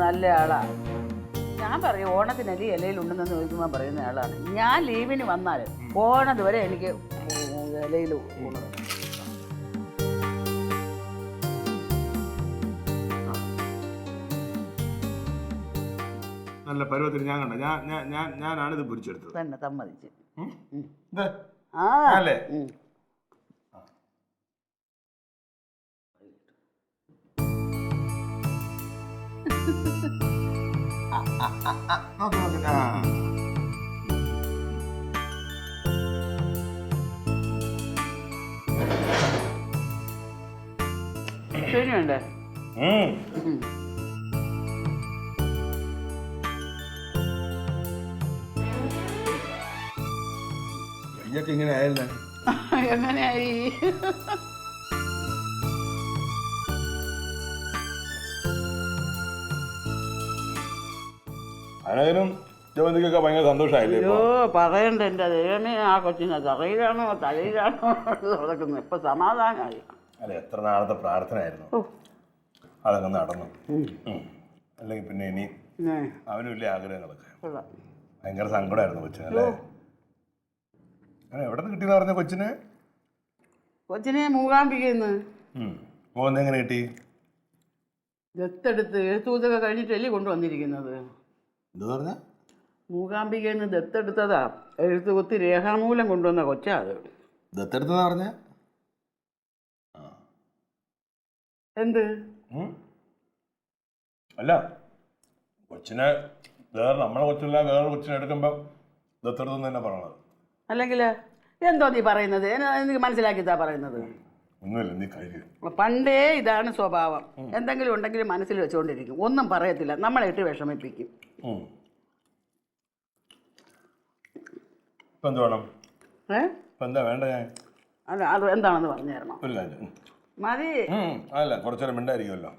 നല്ല ആളാ. ഞാൻ പറയും ഓണത്തിനല്ലേ ഇലയിലുണ്ടെന്ന് ചോദിക്കുമ്പോൾ പറയുന്ന ആളാണ്. ഞാൻ ലീവിന് വന്നാൽ ഓണത് വരെ എനിക്ക് ഇലയിൽ ഊണ്. നല്ല പരുവത്തിന് ഞാൻ കണ്ട ഞാനാണിത് പൊരിച്ചെടുത്തത് തന്നെ സമ്മതിച്ച്. അല്ലേ ശരിയുണ്ടേ? ഇങ്ങനെ ആയല്ലേ? എങ്ങനെയായി? ആനായാലും ജവന്തിക്കൊക്കെ ഭയങ്കര സന്തോഷമായില്ലേ? അയ്യോ പറയണ്ട, എൻ്റെ ദൈവമേ, ആ കൊച്ചിനെ തറയിലാണോ തലയിലാണോ നടക്കുന്നത്. ഇപ്പൊ സമാധാനമായി. അല്ല, എത്ര നാളത്തെ പ്രാർത്ഥനയായിരുന്നു, അതൊക്കെ നടന്നു. അല്ലെങ്കിൽ പിന്നെ ഇനി അവനും വലിയ ആഗ്രഹങ്ങളൊക്കെ. ഭയങ്കര സങ്കടമായിരുന്നു കൊച്ചിനല്ലേ? എവിടെ നിന്ന് കിട്ടിയെന്ന് പറഞ്ഞ കൊച്ചിനെ മൂകാംബികന്ന്. എങ്ങനെ കിട്ടി? ദത്തെടുത്ത് എഴുത്തൂതൊക്കെ കഴിഞ്ഞിട്ടല്ലേ കൊണ്ടുവന്നിരിക്കുന്നത്. എന്താ പറഞ്ഞ? മൂകാംബികന്ന് ദത്തെടുത്തതാ. എഴുത്ത് കുത്തി രേഖാമൂലം കൊണ്ടുവന്ന കൊച്ചാ അത്. ദത്തെടുത്തതാ പറഞ്ഞ? എന്ത്? അല്ല, കൊച്ചിനെ നമ്മളെ കൊച്ചില്ല വേറെ കൊച്ചിനെ എടുക്കുമ്പോ ദത്തെടുത്തെന്ന് തന്നെ പറയണത്. അല്ലെങ്കിൽ എന്തോ നീ പറയുന്നത്? എനിക്ക് മനസ്സിലാക്കിത്താ പറയുന്നത്. ഒന്നുമില്ല, നീ കഴിയും. പണ്ടേ ഇതാണ് സ്വഭാവം. എന്തെങ്കിലും ഉണ്ടെങ്കിലും മനസ്സിൽ വെച്ചുകൊണ്ടിരിക്കും, ഒന്നും പറയത്തില്ല, നമ്മളെ ഇട്ട് വിഷമിപ്പിക്കും. എന്ത് വേണം? എന്താ വേണ്ട? ഞാൻ അല്ല, അത് എന്താണെന്ന് പറഞ്ഞു തരണം. ഒരു കാര്യം മതി. അല്ല, കുറച്ചേരം മിണ്ടായിരിക്കുമല്ലോ.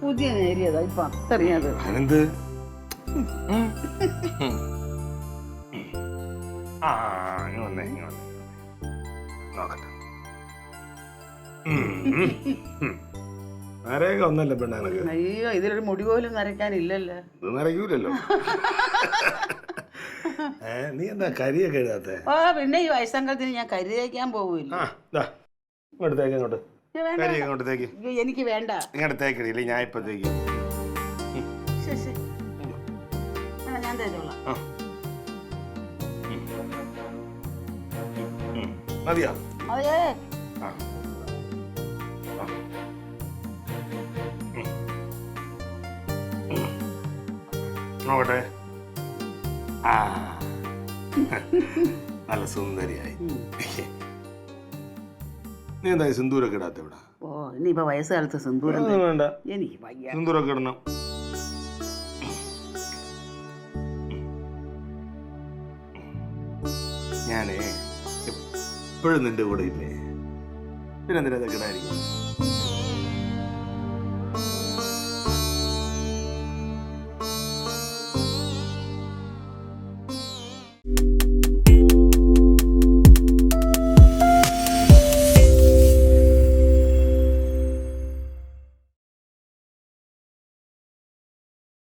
പുതിയ നേരിയതാ ഇപ്പൊ അത്രയത്. എന്ത്? ഒന്നല്ല പെണ്ണാനൊക്കെ. അയ്യോ, ഇതിലൊരു മുടി പോലും നരയ്ക്കാനില്ലല്ലോ. ഇത് നരയ്ക്കൂലല്ലോ. നീ എന്താ കരിയൊക്കെ എഴുതാത്തെ? പിന്നെ ഈ വയസ്സംഗത്തിന് ഞാൻ കരി തേക്കാൻ പോവില്ല. ഇങ്ങോട്ട് തേക്ക്, ഇങ്ങോട്ട് ഇങ്ങോട്ട് തേക്ക്. എനിക്ക് വേണ്ട. ഇങ്ങോട്ട് തേക്കടിയില്ലേ, ഞാൻ ഇപ്പൊ തേക്കും. ഞാൻ തേച്ചോളാം. മതിയോ? അതെ. നോക്കട്ടെ. നല്ല സുന്ദരിയായി. നീ എന്താ സിന്ദൂരൊക്കെ ഇടാത്ത ഇവിടെ? ഓ, ഇനിയിപ്പോ വയസ്സുകാലത്ത് സിന്ദൂരം വേണ്ട. എനിക്ക് വയ്യ. സിന്ദൂരൊക്കെ ഇടണം. ഞാനേ എപ്പോഴും നിന്റെ കൂടെ ഇല്ലേ, പിന്നെ എന്തിനാ അതൊക്കെ ഇടായിരിക്കും?